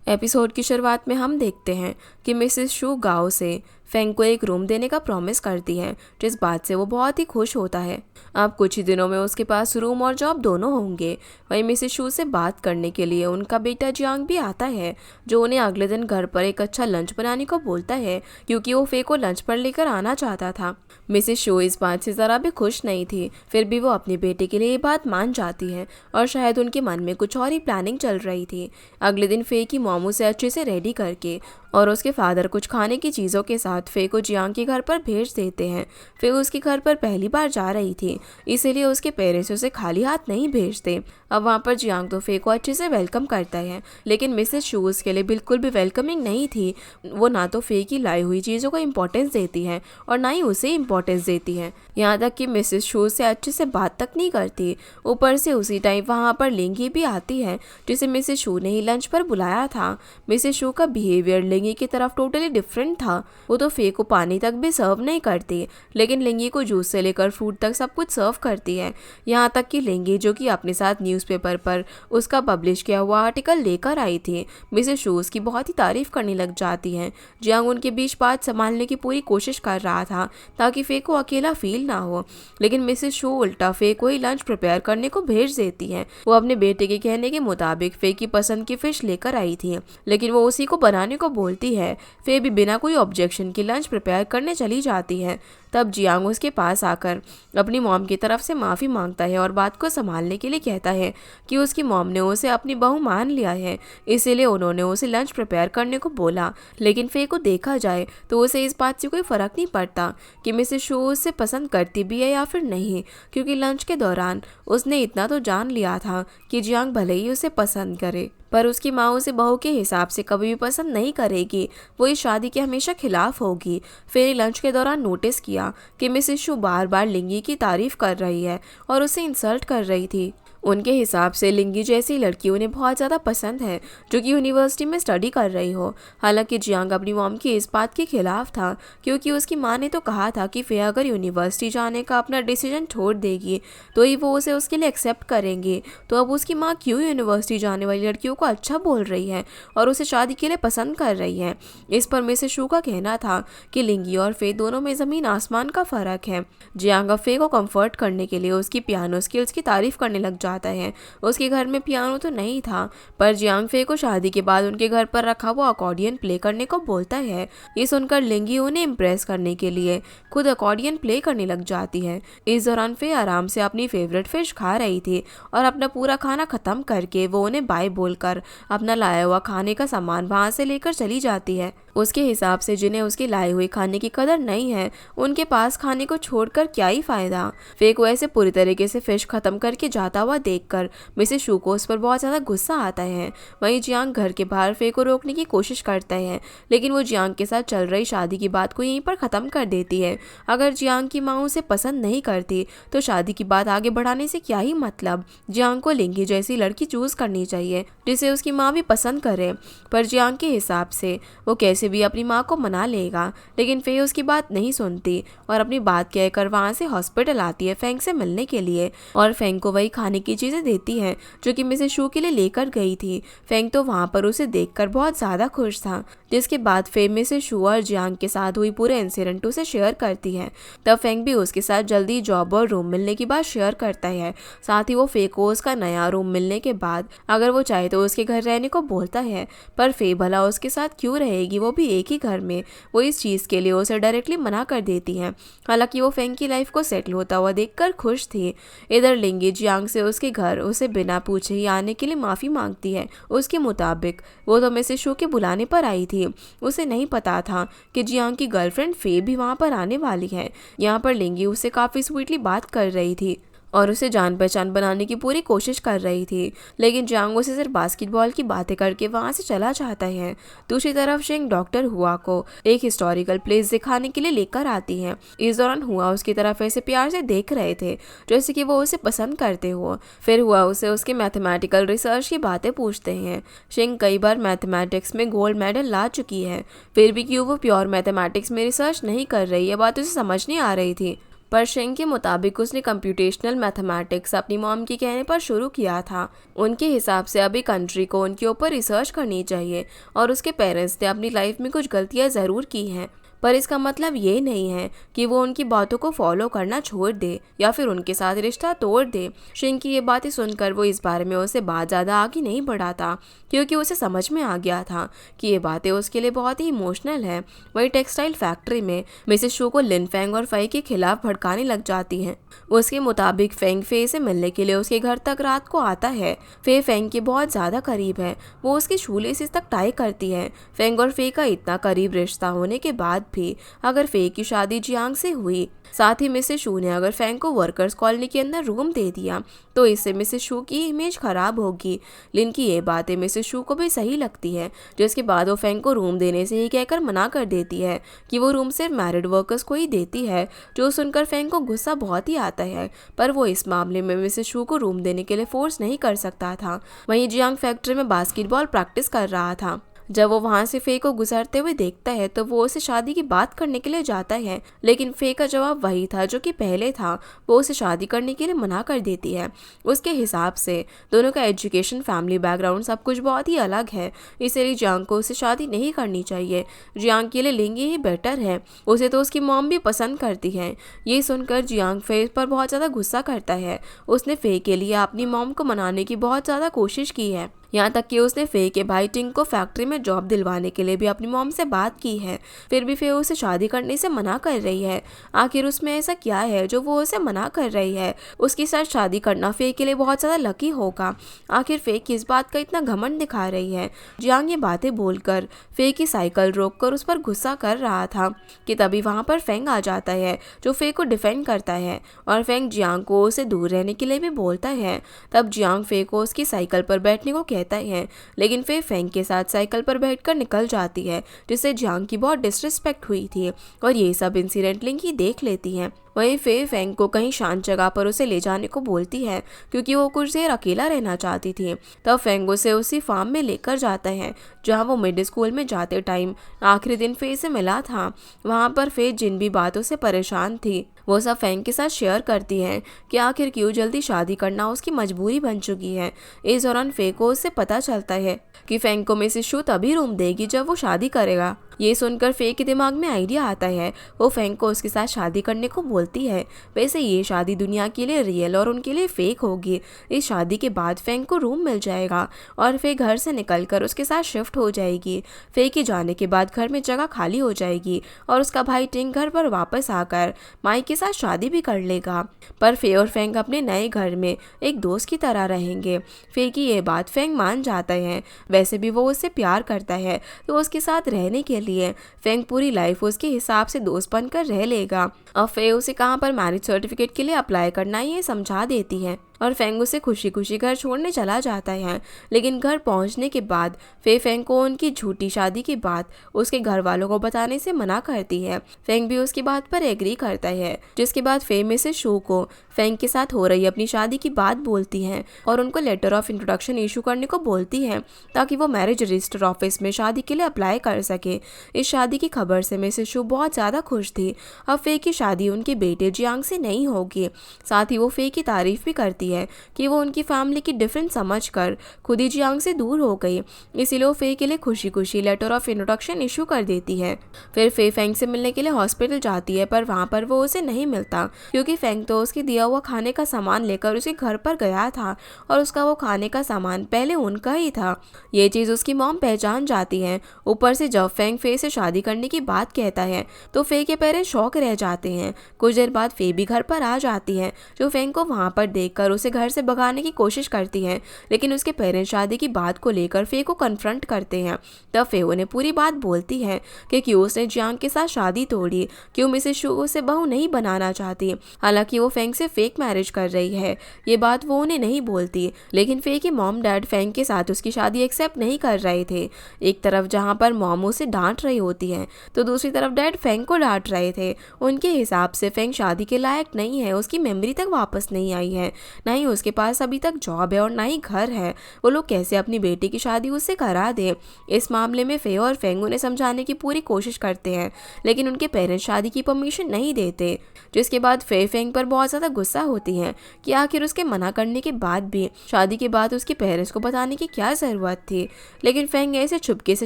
Episode की शुरुआत में हम देखते हैं कि मिसेस शू गाओ से फेंग को एक रूम देने का प्रॉमिस करती है, जिस बात से वो बहुत ही खुश होता है। अब कुछ ही दिनों में उसके पास रूम और जॉब दोनों होंगे। वहीं मिसेस शू से बात करने के लिए उनका बेटा जियांग भी आता है, जो उन्हें अगले दिन घर पर एक अच्छा लंच बनाने को बोलता है, क्योंकि वो फे को लंच पर लेकर आना चाहता था। मिसेस शू इस बात से ज़रा भी खुश नहीं थी, फिर भी वो अपने बेटे के लिए ये बात मान जाती है और शायद उनके मन में कुछ और ही प्लानिंग चल रही थी। अगले दिन फे की मोमो से अच्छे से रेडी करके और उसके फादर कुछ खाने की चीज़ों के साथ फे को जियांग के घर पर भेज देते हैं। फे उसके घर पर पहली बार जा रही थी, इसीलिए उसके पेरेंट्स उसे खाली हाथ नहीं भेजते। अब वहाँ पर जियांग तो फे को अच्छे से वेलकम करता है, लेकिन मिसेस शू उसके लिए बिल्कुल भी वेलकमिंग नहीं थी। वो ना तो फे की लाई हुई चीज़ों को इम्पोर्टेंस देती है और ना ही उसे इम्पोर्टेंस देती है, यहाँ तक कि मिसेस शू से अच्छे से बात तक नहीं करती। ऊपर से उसी टाइम वहाँ पर लिंगी भी आती है, जिसे मिसेस शू ने ही लंच पर बुलाया था। मिसेस शू का बिहेवियर लिंगी की तरफ टोटली डिफरेंट था। वो तो फे को पानी तक भी सर्व नहीं करती, लेकिन लिंगी को जूस से लेकर फ्रूट तक सब कुछ सर्व करती है। यहाँ तक कि लिंगी, जो कि अपने साथ न्यूज़पेपर पर उसका पब्लिश किया हुआ आर्टिकल लेकर आई थी, मिसेस शू उसकी बहुत ही तारीफ करने लग जाती है। जियांग उनके बीच बात संभालने की पूरी कोशिश कर रहा था ताकि फे को अकेला फील ना हो, लेकिन मिसेस शू उल्टा फे को ही लंच प्रिपेयर करने को भेज देती है। वो अपने बेटे के कहने के मुताबिक फे की पसंद की फिश लेकर आई थी, लेकिन वो उसी को बनाने को बोलती है। फे भी बिना कोई ऑब्जेक्शन के लंच प्रिपेयर करने चली जाती है। तब जियांग उसके पास आकर अपनी मॉम की तरफ से माफ़ी मांगता है और बात को संभालने के लिए कहता है कि उसकी मॉम ने उसे अपनी बहू मान लिया है, इसीलिए उन्होंने उसे लंच प्रिपेयर करने को बोला। लेकिन फे को देखा जाए तो उसे इस बात से कोई फ़र्क नहीं पड़ता कि मिसेस शू उसे पसंद करती भी है या फिर नहीं, क्योंकि लंच के दौरान उसने इतना तो जान लिया था कि जियांग भले ही उसे पसंद करे, पर उसकी माँ उसे बहू के हिसाब से कभी भी पसंद नहीं करेगी। वो इस शादी के हमेशा खिलाफ होगी। फिर लंच के दौरान नोटिस किया कि मिसेस शू बार बार लिंगी की तारीफ कर रही है और उसे इंसल्ट कर रही थी। उनके हिसाब से लिंगी जैसी लड़की उन्हें बहुत ज़्यादा पसंद है, जो कि यूनिवर्सिटी में स्टडी कर रही हो। हालांकि जियांग अपनी मॉम की इस बात के खिलाफ था, क्योंकि उसकी माँ ने तो कहा था कि फे अगर यूनिवर्सिटी जाने का अपना डिसीजन छोड़ देगी तो ही वो उसे उसके लिए एक्सेप्ट करेंगे। तो अब उसकी माँ क्यों यूनिवर्सिटी जाने वाली लड़कियों को अच्छा बोल रही है और उसे शादी के लिए पसंद कर रही है। इस पर मिसेस शू का कहना था कि लिंगी और फे दोनों में ज़मीन आसमान का फ़र्क है। जियांग फे को कंफर्ट करने के लिए उसकी पियानो स्किल्स की तारीफ करने लग जाता है। उसके घर में पियानो तो नहीं था, पर जियांग फे को शादी के बाद उनके घर पर रखा हुआ अकॉर्डियन प्ले करने को बोलता है। ये सुनकर लिंगी उन्हें इम्प्रेस करने के लिए खुद अकॉर्डियन प्ले करने लग जाती है। इस दौरान फे आराम से अपनी फेवरेट फिश खा रही थी और अपना पूरा खाना खत्म करके वो उन्हें बाय बोलकर अपना लाया हुआ खाने का सामान वहां से लेकर चली जाती है। उसके हिसाब से जिन्हें उसके लाए हुए खाने की कदर नहीं है, उनके पास खाने को छोड़कर क्या ही फायदा। फे को ऐसे पूरी तरीके से फिश खत्म करके जाता हुआ देखकर मिसेस शू को उस पर बहुत ज़्यादा गुस्सा आता है। वहीं जियांग घर के बाहर फे को रोकने की कोशिश करता है, लेकिन वो जियांग के साथ चल रही शादी की बात को यहीं पर ख़त्म कर देती है। अगर जियांग की माँ उसे पसंद नहीं करती तो शादी की बात आगे बढ़ाने से क्या ही मतलब। जियांग को लिंगी जैसी लड़की चूज़ करनी चाहिए जिसे उसकी माँ भी पसंद करे। पर जियांग के हिसाब से वो कैसे भी अपनी माँ को मना लेगा, लेकिन फे उसकी बात नहीं सुनती और अपनी बात कहकर वहाँ से हॉस्पिटल आती है फेंग से मिलने के लिए और फेंग को वही खाने की चीज़ें देती है जो कि मिसेस शू के लिए लेकर गई थी। फेंग तो वहाँ पर उसे देखकर बहुत ज़्यादा खुश था, जिसके बाद फे मिसेस शू और जियांग के साथ हुई पूरे इंसिडेंट उसे शेयर करती है। तब फेंग भी उसके साथ जल्दी जॉब और रूम मिलने की बात शेयर करता है। साथ ही वो फे को उसका नया रूम मिलने के बाद अगर वो चाहे तो उसके घर रहने को बोलता है, पर फे भला उसके साथ क्यों रहेगी, वो भी एक ही घर में। वो इस चीज़ के लिए उसे डायरेक्टली मना कर देती है। हालांकि वो फेंग की लाइफ को सेटल होता हुआ देखकर खुश थी। इधर लिंगी जियांग से उसके घर उसे बिना पूछे ही आने के लिए माफ़ी मांगती है। उसके मुताबिक वो तो मिसेस शू के बुलाने पर आई थी, उसे नहीं पता था कि जियांग की गर्लफ्रेंड फे भी वहाँ पर आने वाली है। यहाँ पर लिंगी उससे काफ़ी स्वीटली बात कर रही थी और उसे जान पहचान बनाने की पूरी कोशिश कर रही थी, लेकिन जियांग उसे सिर्फ बास्केटबॉल की बातें करके वहाँ से चला जाता है। दूसरी तरफ शिंग डॉक्टर हुआ को एक हिस्टोरिकल प्लेस दिखाने के लिए लेकर आती है। इस दौरान हुआ उसकी तरफ ऐसे प्यार से देख रहे थे जैसे कि वो उसे पसंद करते हो। फिर हुआ उसे उसके मैथमेटिकल रिसर्च की बातें पूछते हैं। शिंग कई बार मैथमेटिक्स में गोल्ड मेडल ला चुकी है, फिर भी क्यों वो प्योर मैथमेटिक्स में रिसर्च नहीं कर रही है, बात उसे समझ नहीं आ रही थी। पर शेंग के मुताबिक उसने कंप्यूटेशनल मैथमेटिक्स अपनी मॉम के कहने पर शुरू किया था। उनके हिसाब से अभी कंट्री को उनके ऊपर रिसर्च करनी चाहिए और उसके पेरेंट्स ने अपनी लाइफ में कुछ गलतियां ज़रूर की हैं, पर इसका मतलब ये नहीं है कि वो उनकी बातों को फॉलो करना छोड़ दे या फिर उनके साथ रिश्ता तोड़ दे। शेंग की ये बातें सुनकर वो इस बारे में उससे बात ज़्यादा आगे नहीं बढ़ा था, क्योंकि उसे समझ में आ गया था कि ये बातें उसके लिए बहुत ही इमोशनल है। वही टेक्सटाइल फैक्ट्री में मिसेस शू को लिन फेंग और फई के खिलाफ भड़काने लग जाती हैं। उसके मुताबिक फेंग फे से मिलने के लिए उसके घर तक रात को आता है। फे फेंग के बहुत ज़्यादा करीब है, वो उसकी शूलेसिस तक टाई करती है। फेंग और फे का इतना करीब रिश्ता होने के बाद भी अगर फे की शादी जियांग से हुई, साथ ही मिसेस शू ने अगर फेंग को वर्कर्स कॉलोनी के अंदर रूम दे दिया, तो इससे मिसेस शू की इमेज खराब होगी। लिन की ये बातें मिसेस शू को भी सही लगती है, जिसके बाद वो फेंग को रूम देने से ही कहकर मना कर देती है कि वो रूम सिर्फ मैरिड वर्कर्स को ही देती है। जो सुनकर फेंग को गुस्सा बहुत ही आता है, पर वो इस मामले में मिसेस शू को रूम देने के लिए फोर्स नहीं कर सकता था। वहीं जियांग फैक्ट्री में बास्केटबॉल प्रैक्टिस कर रहा था। जब वो वहाँ से फे को गुजरते हुए देखता है तो वो उसे शादी की बात करने के लिए जाता है, लेकिन फे का जवाब वही था जो कि पहले था। वो उसे शादी करने के लिए मना कर देती है। उसके हिसाब से दोनों का एजुकेशन, फैमिली बैकग्राउंड सब कुछ बहुत ही अलग है, इसलिए जियांग को उससे शादी नहीं करनी चाहिए। जियांग के लिए लिंगी ही बेटर है, उसे तो उसकी मॉम भी पसंद करती है। ये सुनकर जियांग फे पर बहुत ज़्यादा गुस्सा करता है। उसने फे के लिए अपनी मॉम को मनाने की बहुत ज़्यादा कोशिश की है, यहाँ तक कि उसने फे के भाई टिंग को फैक्ट्री में जॉब दिलवाने के लिए भी अपनी मॉम से बात की है। फिर भी फे उसे शादी करने से मना कर रही है। आखिर उसमें ऐसा क्या है जो वो उसे मना कर रही है? उसके साथ शादी करना फे के लिए बहुत ज़्यादा लकी होगा। आखिर फे किस बात का इतना घमंड दिखा रही है? जियांग ये बातें बोलकर फे की साइकिल रोककर उस पर गुस्सा कर रहा था कि तभी वहाँ पर फेंग आ जाता है, जो फे को डिफेंड करता है और फेंग जियांग को उसे दूर रहने के लिए भी बोलता है। तब जियांग फे को उसकी साइकिल पर बैठने को कहता है, लेकिन फे फेंग के साथ साइकिल पर बैठकर निकल जाती है, जिससे जियांग की बहुत डिसरिस्पेक्ट हुई थी और ये सब इंसिडेंट लिंग ही देख लेती है। वहीं फे फेंग को कहीं शांत जगह पर उसे ले जाने को बोलती है, क्योंकि वो कुछ देर अकेला रहना चाहती थी। तब फेंग उसे उसी फार्म में लेकर जाता है जहां वो मिड स्कूल में जाते टाइम आखिरी दिन फे से मिला था। वहां पर फे जिन भी बातों से परेशान थी वो सब फेंग के साथ शेयर करती है कि आखिर क्यों जल्दी शादी करना उसकी मजबूरी बन चुकी है। इस दौरान फे को उससे पता चलता है कि फेंग को मिसेस शू तभी रूम देगी जब वो शादी करेगा। ये सुनकर फे के दिमाग में आइडिया आता है। वो फेंग को उसके साथ शादी करने को बोलती है। वैसे ये शादी दुनिया के लिए रियल और उनके लिए फेक होगी। इस शादी के बाद फेंग को रूम मिल जाएगा और फे घर से निकलकर उसके साथ शिफ्ट हो जाएगी। फे के जाने के बाद घर में जगह खाली हो जाएगी और उसका भाई टिंग घर पर वापस आकर माई के साथ शादी भी कर लेगा। पर फे और फेंग अपने नए घर में एक दोस्त की तरह रहेंगे। फे की ये बात फेंग मान जाता है। वैसे भी वो उससे प्यार करता है, तो उसके साथ रहने के लिए फेंग पूरी लाइफ उसके हिसाब से दोस्त बनकर रह लेगा। अब फे उसे कहाँ पर मैरिज सर्टिफिकेट के लिए अप्लाई करना है ये समझा देती है और फेंग उसे खुशी खुशी घर छोड़ने चला जाता है। लेकिन घर पहुंचने के बाद फे फेंग को उनकी झूठी शादी की बात उसके घर वालों को बताने से मना करती है। फेंग भी उसकी बात पर एग्री करता है, जिसके बाद फे मिसेस शू को फेंग के साथ हो रही अपनी शादी की बात बोलती है और उनको लेटर ऑफ इंट्रोडक्शन इशू करने को बोलती है, ताकि वो मैरिज रजिस्टर ऑफिस में शादी के लिए अप्लाई कर सके। इस शादी की खबर से मिसेस शू बहुत ज़्यादा खुश थी। अब फे की शादी उनके बेटे जियांग से नहीं होगी। साथ ही वो फे की तारीफ भी करती है कि वो उनकी फैमिली की डिफरेंस समझकर खुद ही जियांग से दूर हो गई। इसीलिए वो फे के लिए खुशी खुशी लेटर ऑफ इंट्रोडक्शन इशू कर देती है। फिर फे फेंग से मिलने के लिए हॉस्पिटल जाती है, पर वहाँ पर वो उसे नहीं मिलता, क्योंकि फेंग तो उसके दिया हुआ खाने का सामान लेकर उसके घर पर गया था और उसका वो खाने का सामान पहले उनका ही था। ये चीज़ उसकी मॉम पहचान जाती है। ऊपर से जब फेंग फे से शादी करने की बात कहता है तो फे के पेरेंट्स शौक रह जाते हैं। कुछ देर बाद फे भी घर पर आ जाती है, जो फेंग को वहाँ पर देखकर उसे घर से भगाने की कोशिश करती है, लेकिन उसके पेरेंट्स शादी की बात को लेकर फे को कन्फ्रंट करते हैं। तब फे उन्हें पूरी बात बोलती है कि क्यों उसने जियांग के साथ शादी तोड़ी, क्यों मिसेस शू उसे बहू नहीं बनाना चाहती। हालांकि वो फेंग से फेक मैरिज कर रही है, ये बात वो उन्हें नहीं बोलती। लेकिन फे के मॉम डैड फेंग के साथ उसकी शादी एक्सेप्ट नहीं कर रहे थे। एक तरफ जहाँ पर मॉम उसे डांट रही होती है, तो दूसरी तरफ डैड फेंग को डांट रहे थे। उनके हिसाब से फेंग शादी के लायक नहीं है, उसकी मेमोरी तक वापस नहीं आई है। ना ही उसके पास अभी तक जॉब है और ना ही घर है। वो लोग कैसे अपनी बेटी की शादी उससे करा दें। इस मामले में फे और फेंग उन्हें समझाने की पूरी कोशिश करते हैं, लेकिन उनके पेरेंट्स शादी की परमिशन नहीं देते। जिसके बाद फे फेंग पर बहुत ज़्यादा गुस्सा होती हैं कि आखिर उसके मना करने के बाद भी शादी के बाद उसके पेरेंट्स को बताने की क्या ज़रूरत थी। लेकिन फेंग ऐसे चुपके से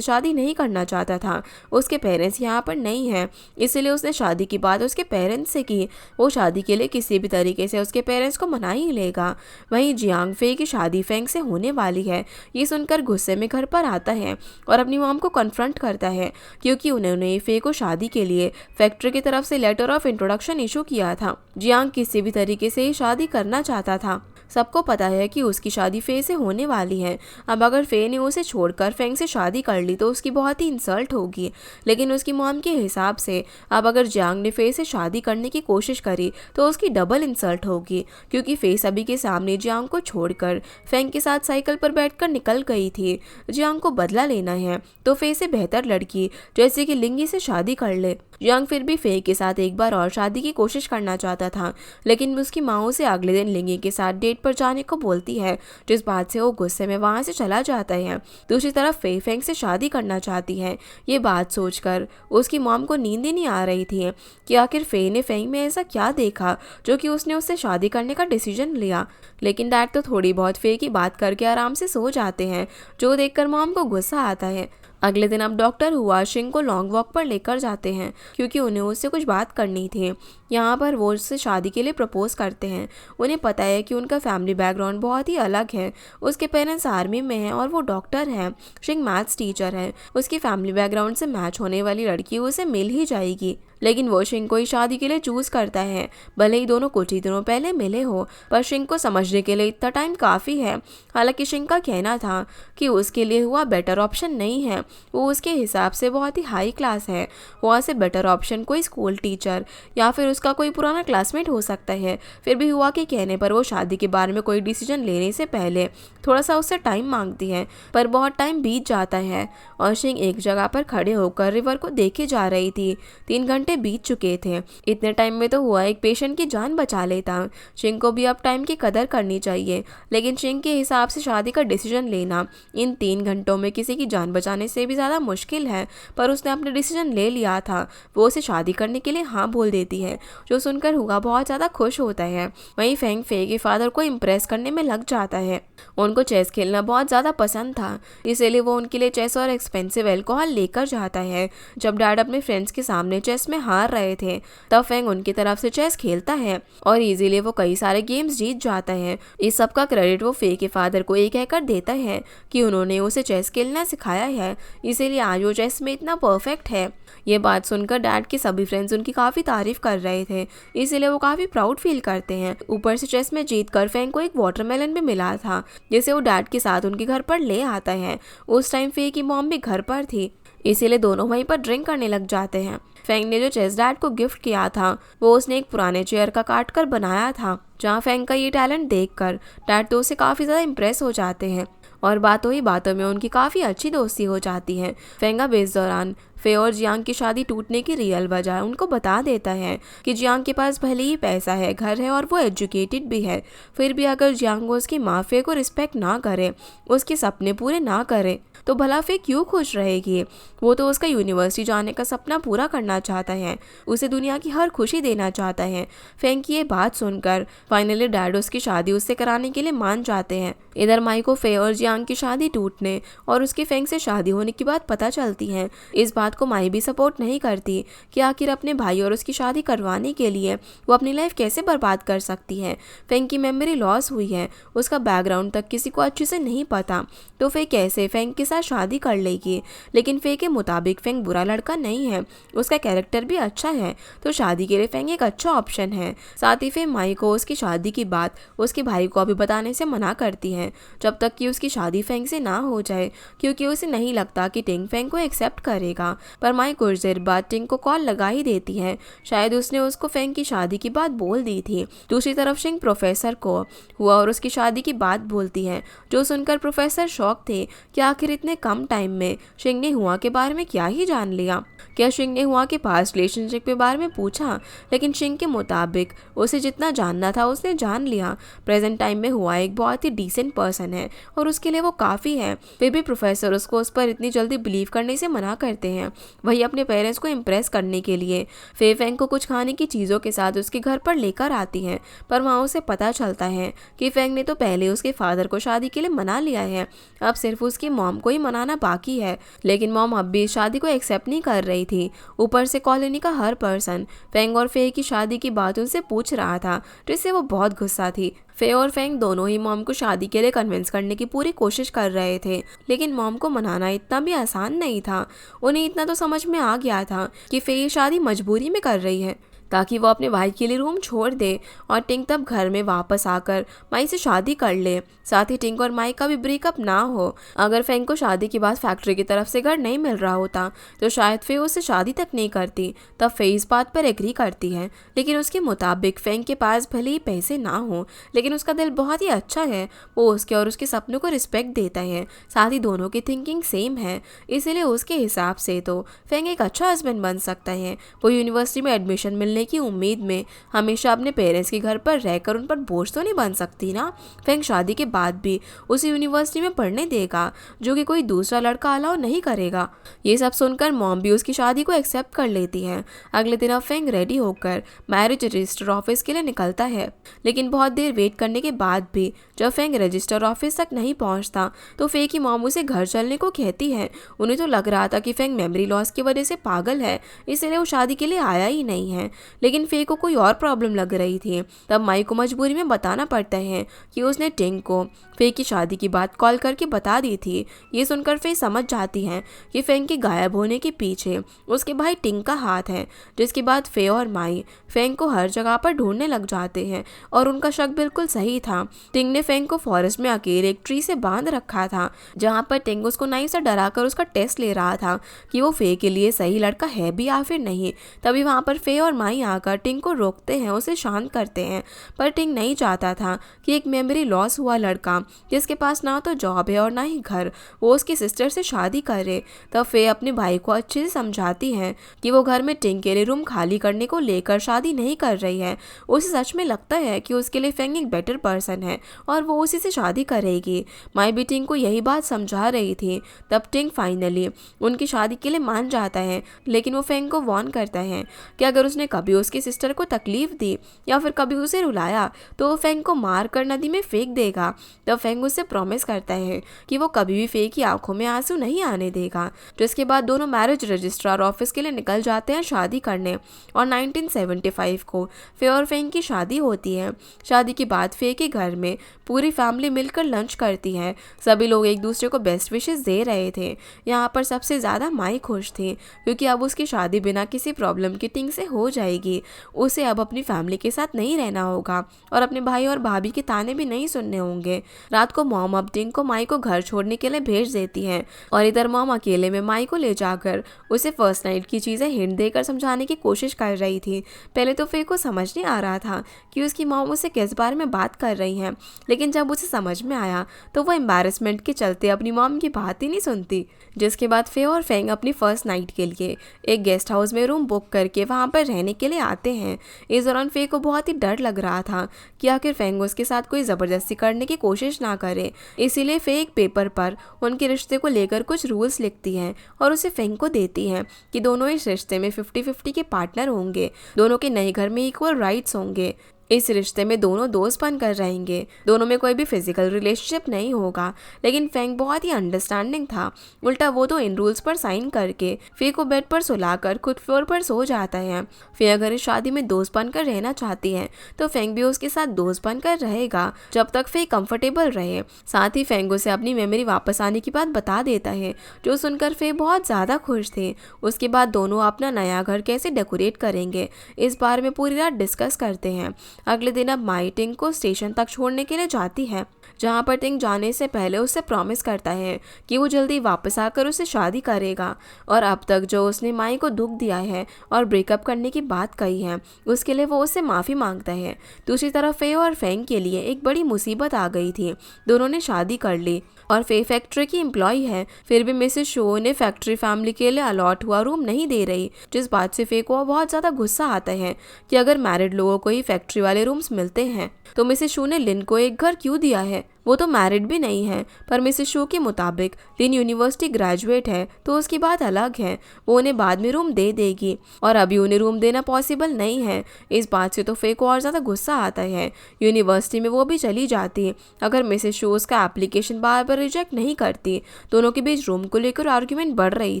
शादी नहीं करना चाहता था। उसके पेरेंट्स यहाँ पर नहीं हैं, इसलिए उसने शादी की बात उसके पेरेंट्स से की। वो शादी के लिए किसी भी तरीके से उसके पेरेंट्स को मना ही लेगा। वहीं जियांग फे की शादी फेंग से होने वाली है। ये सुनकर गुस्से में घर पर आता है और अपनी मॉम को कन्फ्रंट करता है, क्योंकि उन्होंने फे को शादी के लिए फैक्ट्री की तरफ से लेटर ऑफ इंट्रोडक्शन इशू किया था। जियांग किसी भी तरीके से शादी करना चाहता था। सबको पता है कि उसकी शादी फे से होने वाली है। अब अगर फे ने उसे छोड़कर फेंग से शादी कर ली तो उसकी बहुत ही इंसल्ट होगी। लेकिन उसकी मॉम के हिसाब से अब अगर जियांग ने फे से शादी करने की कोशिश करी तो उसकी डबल इंसल्ट होगी, क्योंकि फे सभी के सामने जियांग को छोड़कर फेंग के साथ साइकिल पर बैठकर निकल गई थी। जियांग को बदला लेना है तो फे से बेहतर लड़की जैसे कि लिंगी से शादी कर ले। जियांग फिर भी फे के साथ एक बार और शादी की कोशिश करना चाहता था, लेकिन उसकी माँ उसे अगले दिन लिंगी के साथ डेट पर जाने को बोलती है, जिस बात से वो गुस्से में वहां से चला जाता है। दूसरी तरफ फे फेंग से शादी करना चाहती है। ये बात सोचकर उसकी मॉम को नींद ही नहीं आ रही थी कि आखिर फे ने फेंग में ऐसा क्या देखा जो कि उसने उससे शादी करने का डिसीजन लिया। लेकिन डैड तो थोड़ी बहुत फे की बात करके आराम से सो जाते हैं, जो देखकर मॉम को गुस्सा आता है। अगले दिन अब डॉक्टर हुआ शिंग को लॉन्ग वॉक पर लेकर जाते हैं, क्योंकि उन्हें उससे कुछ बात करनी थी। यहाँ पर वो उससे शादी के लिए प्रपोज करते हैं। उन्हें पता है कि उनका फैमिली बैकग्राउंड बहुत ही अलग है। उसके पेरेंट्स आर्मी में हैं और वो डॉक्टर हैं। शिंग मैथ्स टीचर है। उसकी फैमिली बैकग्राउंड से मैच होने वाली लड़की उसे मिल ही जाएगी। लेकिन वो शिंग को ही शादी के लिए चूज करता है। भले ही दोनों कुछ ही दिनों पहले मिले हो, पर शिंग को समझने के लिए इतना टाइम काफ़ी है। हालांकि शिंग का कहना था कि उसके लिए हुआ बेटर ऑप्शन नहीं है। वो उसके हिसाब से बहुत ही हाई क्लास है। वहाँ से बेटर ऑप्शन कोई स्कूल टीचर या फिर उसका कोई पुराना क्लासमेट हो सकता है। फिर भी हुआ के कहने पर वो शादी के बारे में कोई डिसीजन लेने से पहले थोड़ा सा उससे टाइम मांगती है, पर बहुत टाइम बीत जाता है और शिंग एक जगह पर खड़े होकर रिवर को देखे जा रही थी। 3 घंटे बीत चुके थे। इतने टाइम में तो हुआ एक पेशेंट की जान बचा लेता। शिंग को भी अब टाइम की कदर करनी चाहिए, लेकिन शिंग के हिसाब से शादी का डिसीजन लेना इन 3 घंटों में किसी की जान बचाने से भी ज़्यादा मुश्किल है। पर उसने अपने डिसीजन ले लिया था। वो उसे शादी करने के लिए हाँ बोल देती है, जो सुनकर हुआ बहुत ज़्यादा खुश होता है। वहीं फेंग फे के फादर को इम्प्रेस करने में लग जाता है। उनको चेस खेलना बहुत ज़्यादा पसंद था, इसीलिए वो उनके लिए चेस और एक्सपेंसिव अल्कोहल लेकर जाता है। जब डैड अपने फ्रेंड्स के सामने चेस में हार रहे थे, तब फेंग उनकी तरफ से चेस खेलता है और इजीली वो कई सारे गेम्स जीत जाता है। इस सब का क्रेडिट वो फे के फादर को एक कहकर देता है कि उन्होंने उसे चेस खेलना सिखाया है, इसीलिए आज वो चेस में इतना परफेक्ट है। ये बात सुनकर डैड के सभी फ्रेंड्स उनकी काफ़ी तारीफ कर रहे थे, इसीलिए वो काफ़ी प्राउड फील करते हैं। ऊपर से चेस में जीतकर फेंग को एक वाटरमेलन भी मिला था, जिसे वो डैड के साथ उनके घर पर ले आता है। उस टाइम फे की मॉम भी घर पर थी, इसीलिए दोनों वहीं पर ड्रिंक करने लग जाते हैं। फेंग ने जो चेस डैड को गिफ्ट किया था, वो उसने एक पुराने चेयर का काट कर बनाया था। जहाँ फेंग का ये टैलेंट देखकर डैड तो उसे काफ़ी ज़्यादा इम्प्रेस हो जाते हैं और बातों ही बातों में उनकी काफ़ी अच्छी दोस्ती हो जाती है। फेंग अब इस दौरान फे और जियांग की शादी टूटने की रियल वजह उनको बता देता है कि जियांग के पास भले ही पैसा है, घर है और वो एजुकेटेड भी है, फिर भी अगर जियांग उसकी माँ फे को रिस्पेक्ट ना करे, उसके सपने पूरे ना करे, तो भला फे क्यों खुश रहेगी। वो तो उसका यूनिवर्सिटी जाने का सपना पूरा करना चाहता है, उसे दुनिया की हर खुशी देना चाहता है। फेंग की ये बात सुनकर फाइनली डैड उसकी शादी उससे कराने के लिए मान जाते हैं। इधर माई को फे और जियांग की शादी टूटने और उसकी फेंग से शादी होने की बात पता चलती है। इस बात को माई भी सपोर्ट नहीं करती कि आखिर अपने भाई और उसकी शादी करवाने के लिए वो अपनी लाइफ कैसे बर्बाद कर सकती है। फेंग की मेमोरी लॉस हुई है, उसका बैकग्राउंड तक किसी को अच्छे से नहीं पता, तो फे कैसे फेंग के साथ शादी कर लेगी। लेकिन फे के मुताबिक फेंग बुरा लड़का नहीं है, उसका कैरेक्टर भी अच्छा है, तो शादी के लिए फेंग एक अच्छा ऑप्शन है। साथ ही फे माई को उसकी शादी की बात उसके भाई को अभी बताने से मना करती है, जब तक कि उसकी शादी फेंग से ना हो जाए, क्योंकि उसे नहीं लगता कि टिंग फेंग को एक्सेप्ट करेगा। पर माई कुछ देर बाद टिंग को कॉल लगा ही देती है। शायद उसने उसको फेंग की शादी की बात बोल दी थी। दूसरी तरफ शिंग प्रोफेसर को हुआ और उसकी शादी की बात बोलती है, जो सुनकर प्रोफेसर शॉक थे कि आखिर इतने कम टाइम में शिंग ने हुआ के बारे में क्या ही जान लिया। क्या शिंग ने हुआ के पास रिलेशनशिप के बारे में पूछा, लेकिन शिंग के मुताबिक उसे जितना जानना था उसने जान लिया। प्रेजेंट टाइम में हुआ एक बहुत ही डिसेंट पर्सन है और उसके लिए वो काफ़ी है। फिर भी प्रोफेसर उसको उस पर इतनी जल्दी बिलीव करने से मना करते हैं। वही अपने पेरेंट्स को इम्प्रेस करने के लिए फे फेंग को कुछ खाने की चीज़ों के साथ उसके घर पर लेकर आती हैं, पर वहाँ उसे पता चलता है कि फेंग ने तो पहले उसके फादर को शादी के लिए मना लिया है, अब सिर्फ उसकी मॉम को ही मनाना बाकी है। लेकिन मॉम अब भी इस शादी को एक्सेप्ट नहीं कर रही थी। ऊपर से कॉलोनी का हर पर्सन फेंग और फे की शादी की बात उनसे पूछ रहा था, जिससे वो बहुत गुस्सा थी। फे और फेंग दोनों ही मॉम को शादी के लिए कन्विंस करने की पूरी कोशिश कर रहे थे, लेकिन मॉम को मनाना इतना भी आसान नहीं था। उन्हें इतना तो समझ में आ गया था कि फे ये शादी मजबूरी में कर रही है ताकि वो अपने भाई के लिए रूम छोड़ दे और टिंग तब घर में वापस आकर माई से शादी कर ले। साथ ही टिंग और माई का भी ब्रेकअप ना हो। अगर फेंग को शादी के बाद फैक्ट्री की तरफ से घर नहीं मिल रहा होता तो शायद फे उससे शादी तक नहीं करती। तब फे इस बात पर एग्री करती है, लेकिन उसके मुताबिक फेंग के पास भले ही पैसे ना हो, लेकिन उसका दिल बहुत ही अच्छा है। वो उसके और उसके सपनों को रिस्पेक्ट देता है। साथ ही दोनों की थिंकिंग सेम है, इसीलिए उसके हिसाब से तो फेंग एक अच्छा हस्बैंड बन सकता है। वो यूनिवर्सिटी में एडमिशन मिलने की उम्मीद में हमेशा अपने पेरेंट्स के घर पर रहकर उन पर बोझ तो नहीं बन सकती ना। फेंग शादी के बाद भी उसे यूनिवर्सिटी में पढ़ने देगा, जो कि कोई दूसरा लड़का अलाउ नहीं करेगा। ये सब सुनकर मॉम भी उसकी शादी को एक्सेप्ट कर लेती है। अगले दिन अब फेंग रेडी होकर मैरिज रजिस्टर ऑफिस के लिए निकलता है, लेकिन बहुत देर वेट करने के बाद भी जब फेंग रजिस्टर ऑफिस तक नहीं पहुंचता तो फे की मॉम उसे घर चलने को कहती है। उन्हें तो लग रहा था कि फेंग मेमोरी लॉस की वजह से पागल है, इसलिए वो शादी के लिए आया ही नहीं है। लेकिन फे को कोई और प्रॉब्लम लग रही थी। तब माई को मजबूरी में बताना पड़ता है कि उसने टिंग को फे की शादी की बात कॉल करके बता दी थी। ये सुनकर फे समझ जाती है कि फेंग के गायब होने के पीछे उसके भाई टिंग का हाथ है। जिसके बाद फे और माई फेंग को हर जगह पर ढूंढने लग जाते हैं और उनका शक बिल्कुल सही था। टिंग ने फेंग को फॉरेस्ट में अकेले एक ट्री से बांध रखा था, जहाँ पर टिंग उसको नाइफ से डराकर उसका टेस्ट ले रहा था कि वो फे के लिए सही लड़का है भी या फिर नहीं। तभी वहाँ पर फे और माई आकर टिंग को रोकते हैं, उसे शांत करते हैं। पर टिंग नहीं चाहता था कि एक मेमोरी लॉस हुआ लड़का जिसके पास ना तो जॉब है और ना ही घर, वो उसकी सिस्टर से शादी करे। तब फे अपने भाई को अच्छे से समझाती है कि वो घर में टिंग के लिए रूम खाली करने को लेकर शादी नहीं कर रही है। उसे सच में लगता है कि उसके लिए फेंग एक बेटर पर्सन है और वो उसी से शादी करेगी। माई भी टिंग को यही बात समझा रही थी। तब टिंग फाइनली उनकी शादी के लिए मान जाता है, लेकिन वो फेंग को वार्न करता है कि अगर उसने कभी उसकी सिस्टर को तकलीफ दी या फिर कभी उसे रुलाया तो वो फेंग को मार कर नदी में फेंक देगा। तब फेंग उससे प्रॉमिस करता है कि वो कभी भी फे की आंखों में आंसू नहीं आने देगा। जिसके बाद दोनों मैरिज रजिस्ट्रार ऑफिस के लिए निकल जाते हैं शादी करने और 1975 को फे और फेंग की शादी होती है। शादी के बाद फे के घर में पूरी फैमिली मिलकर लंच करती है। सभी लोग एक दूसरे को बेस्ट विशेस दे रहे थे। यहाँ पर सबसे ज़्यादा माई खुश थी, क्योंकि अब उसकी शादी बिना किसी प्रॉब्लम की टिंग से हो जाएगी। उसे अब अपनी फैमिली के साथ नहीं रहना होगा और अपने भाई और भाभी के ताने भी नहीं सुनने होंगे। रात को मॉम अब टिंग को माई को घर छोड़ने के लिए भेज देती है और इधर मॉम अकेले में माई को ले जाकर उसे फर्स्ट नाइट की चीज़ें हिंट देकर समझाने की कोशिश कर रही थी। पहले तो फे को समझ नहीं आ रहा था कि उसकी मॉम उससे किस बारे में बात कर रही हैं, लेकिन जब उसे समझ में आया तो वो एम्बैरेसमेंट के चलते अपनी मॉम की बात ही नहीं सुनती। जिसके बाद फे और फेंग अपनी फर्स्ट नाइट के लिए एक गेस्ट हाउस में रूम बुक करके वहाँ पर रहने के लिए आते हैं। इस दौरान फे को बहुत ही डर लग रहा था कि आखिर फेंग उसके साथ कोई ज़बरदस्ती करने की कोशिश ना करे। इसीलिए फे एक पेपर पर उनके रिश्ते को लेकर कुछ रूल्स लिखती है और उसे फेंग को देती है कि दोनों इस रिश्ते में 50-50 के पार्टनर होंगे, दोनों के नए घर में इक्वल राइट्स होंगे, इस रिश्ते में दोनों दोस्त बनकर रहेंगे, दोनों में कोई भी फिजिकल रिलेशनशिप नहीं होगा। लेकिन फेंग बहुत ही अंडरस्टैंडिंग था। उल्टा वो तो इन रूल्स पर साइन करके फे को बेड पर सुलाकर खुद फ्लोर पर सो जाता है। फे अगर इस शादी में दोस्त बनकर रहना चाहती है तो फेंग भी उसके साथ दोस्त बनकर रहेगा जब तक फे कंफर्टेबल रहे। साथ ही फेंग उसे अपनी मेमोरी वापस आने की बात बता देता है, जो सुनकर फे बहुत ज़्यादा खुश थे। उसके बाद दोनों अपना नया घर कैसे डेकोरेट करेंगे इस बारे में पूरी रात डिस्कस करते हैं। अगले दिन अब माई टिंग को स्टेशन तक छोड़ने के लिए जाती है। जहाँ पर टिंग जाने से पहले उससे प्रॉमिस करता है कि वो जल्दी वापस आकर उससे शादी करेगा और अब तक जो उसने माई को दुख दिया है और ब्रेकअप करने की बात कही है उसके लिए वो उससे माफ़ी मांगता है। दूसरी तरफ फे और फेंग के लिए एक बड़ी मुसीबत आ गई थी। दोनों ने शादी कर ली और फे फैक्ट्री की एम्प्लॉय है, फिर भी मिसेस शो ने फैक्ट्री फैमिली के लिए अलॉट हुआ रूम नहीं दे रही, जिस बात से फे को बहुत ज़्यादा गुस्सा आता है कि अगर मैरिड लोगों को ही फैक्ट्री वाले रूम्स मिलते हैं तो मिसेस शो ने लिन को एक घर क्यों दिया है। वो तो मैरिड भी नहीं है, पर मिसेस शो के मुताबिक लिन यूनिवर्सिटी ग्रेजुएट है तो उसकी बात अलग है, वो उन्हें बाद में रूम दे देगी और अभी उन्हें रूम देना पॉसिबल नहीं है। इस बात से तो फे को और ज़्यादा गुस्सा आता है। यूनिवर्सिटी में वो भी चली जाती अगर मिसेस शो उसका एप्लीकेशन बार बार रिजेक्ट नहीं करती। दोनों के बीच रूम को लेकर आर्ग्यूमेंट बढ़ रही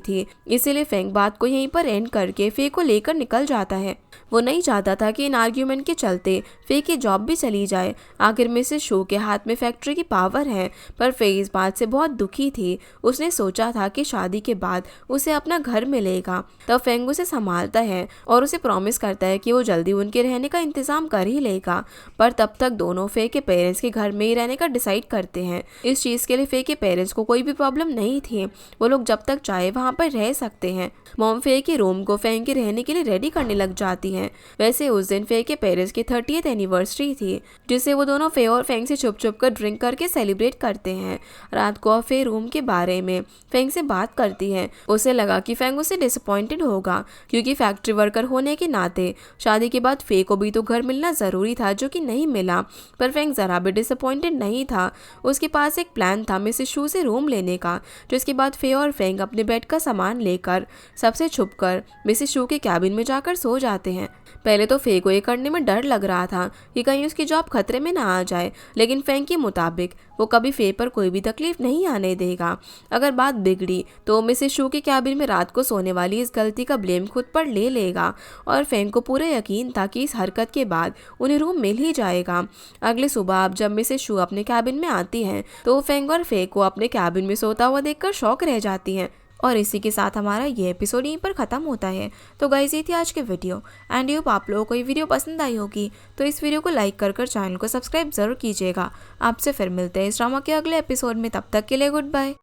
थी, इसीलिए फेंग बात को यहीं पर एंड करके फे को लेकर निकल जाता है। वो नहीं चाहता था कि इन आर्ग्यूमेंट के चलते फे की जॉब भी चली जाए। आखिर मिसेस शो के हाथ में फैक्ट्री की पावर है, पर फे इस बात से बहुत दुखी थी। उसने सोचा था कि शादी के बाद उसे अपना घर मिलेगा। तब फेंग उसे संभालता है और उसे प्रॉमिस करता है कि वो जल्दी उनके रहने का इंतजाम कर ही लेगा। पर तब तक दोनों फे के पेरेंट्स के घर में ही रहने का डिसाइड करते हैं। इस चीज़ के लिए फे के पेरेंट्स को कोई भी प्रॉब्लम नहीं थी, वो लोग जब तक चाहे वहाँ पर रह सकते हैं। मॉम फे के रूम को फेंग के रहने के लिए रेडी करने लग जाती है। वैसे उस दिन फे के पेरेंट्स की 30th एनिवर्सरी थी, जिसे वो दोनों फे और फेंग से छुप छुप कर ड्रिंक करके सेलिब्रेट करते हैं। रात को फे रूम के बारे में फेंग से बात करती है। उसे लगा कि फेंग उससे डिसअपॉइंटेड होगा, क्योंकि फैक्ट्री वर्कर होने के नाते शादी के बाद फे को भी तो घर मिलना ज़रूरी था, जो कि नहीं मिला। पर फेंग ज़रा भी डिसअपॉइंटेड नहीं था। उसके पास एक प्लान था मिसेस शू से रूम लेने का, जिसके बाद फे और फेंग अपने बेड का सामान लेकर सबसे छुपकर मिसेस शू के कैबिन में जाकर सो जाते हैं। पहले तो फे को ये करने में डर लग रहा था कि कहीं उसकी जॉब खतरे में ना आ जाए, लेकिन फेंग के मुताबिक वो कभी फे पर कोई भी तकलीफ नहीं आने देगा। अगर बात बिगड़ी तो मिसेस शू के कैबिन में रात को सोने वाली इस गलती का ब्लेम खुद पर ले लेगा और फेंग को पूरा यकीन था कि इस हरकत के बाद उन्हें रूम मिल ही जाएगा। अगले सुबह अब जब मिसेस शू अपने कैबिन में आती हैं तो फेंग और फे को अपने कैबिन में सोता हुआ देखकर शॉक रह जाती हैं। और इसी के साथ हमारा ये एपिसोड यहीं पर ख़त्म होता है। तो गाइस ये थी आज के वीडियो एंड होप आप लोगों को ये वीडियो पसंद आई होगी, तो इस वीडियो को लाइक कर चैनल को सब्सक्राइब ज़रूर कीजिएगा। आपसे फिर मिलते हैं इस ड्रामा के अगले एपिसोड में, तब तक के लिए गुड बाय।